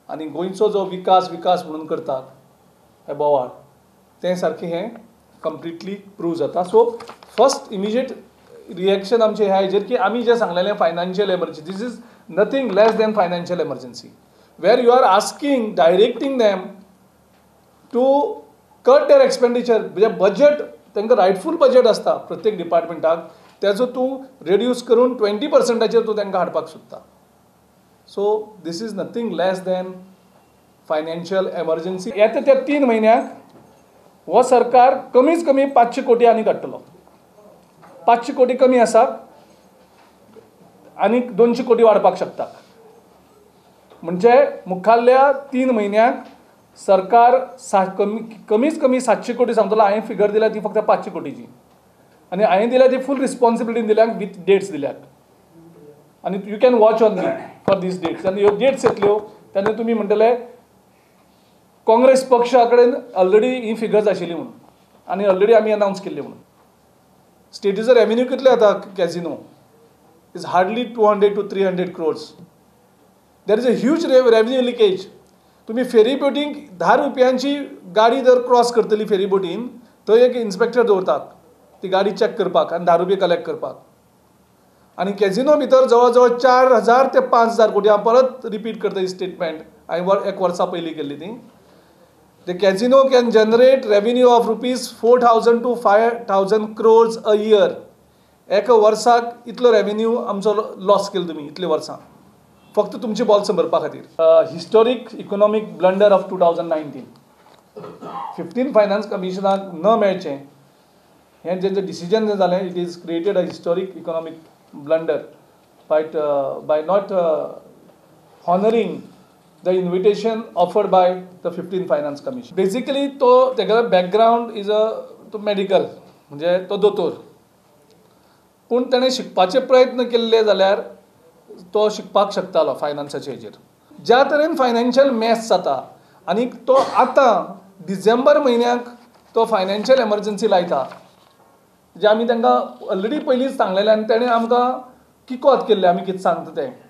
आनी गोंयचो जो विकास म्हणून करतात हे बोवाळ ते सारकें हें कंप्लिटली प्रूव जाता. सो फर्स्ट इमिजिएट रिएक्शन आमचें ह्या हेजेर की आमी जें सांगलेलें financial emergency, this is nothing less than financial emergency, where you are asking directing them to cut their expenditure. म्हणजे बजेट तांकां रायटफूल बजेट आसता प्रत्येक डिपार्टमेंटाक, तेजो तूं रिड्यूस करून 20% तूं तांकां हाडपाक सोदता. So this is nothing less than financial emergency. येता त्या 3 म्हयन्याक हो सरकार कमीच कमी 500 कोटी आनी काडटलो. 500 कोटी कमी आसा, आनी 200 कोटी वाडपाक शकता. म्हणजे मुखाल्ल्या 3 म्हयन्याक सरकार कमीच कमी 700 कोटी सांगतलो. हांवें फिगर दिल्या ती फक्त 500 कोटीची, आनी हांवें दिल्या ती फूल रिस्पॉन्सिबिलिटी दिल्यात विथ डेट्स दिल्यात. आनी you can watch on me for this dates. आनी ह्यो डेट्स येतल्यो तेन्ना तुमी म्हणटले काँग्रेस पक्षा कडेन ऑलरेडी ही फिगर्स आशिल्ली म्हणून, आनी ऑलरेडी आमी अनावन्स केल्ली म्हणून. स्टेटीचो रेव्हेन्यू कितले येता casino? Is hardly 200 to 300 crores. There is a huge revenue leakage. तुम्ही फेरी बोटींक 10 रुपयांची गाडी जर क्रॉस करतली फेरी बोटीन, थंय एक इन्स्पेक्टर दवरतात ती गाडी चॅक करपाक आनी 10 रुपये कलेक्ट करपाक. आनी कॅझिनो भितर जवळ जवळ 4000 ते 5000 कोटी. हांव परत रिपीट करता ही स्टेटमेंट, हांवें 1 वर्सा पयलीं केल्ली ती. The casino can generate revenue of rupees 4000 to 5000 crores a year. एका वर्साक इतलो रेव्हेन्यू आमचो लॉस केलो तुमी इतले वर्सां फक्त तुमची बॉल्स भरपा खातीर. Historic economic blunder of 2019. 15 finance कमिशनाक न मेळचें हें जें डिसिजन जालें, it is created a historic economic blunder by not honoring the invitation offered by the 15 Finance Commission. Basically, तेगेलो background is तो मेडिकल, म्हणजे तो दोतोर. पूण ताणें शिकपाचे प्रयत्न केल्ले जाल्यार तो शिकपाक शकतालो फायनान्साचे हेजेर. ज्या तरेन फायनान्शियल मॅस जाता आनी तो आतां डिसेंबर म्हयन्याक तो फायनान्शियल एमर्जन्सी लायता, जे आमी तांकां ऑलरेडी पयलींच सांगलेलें आनी ताणें आमकां किकोत केल्लें आमी कितें सांगता तें.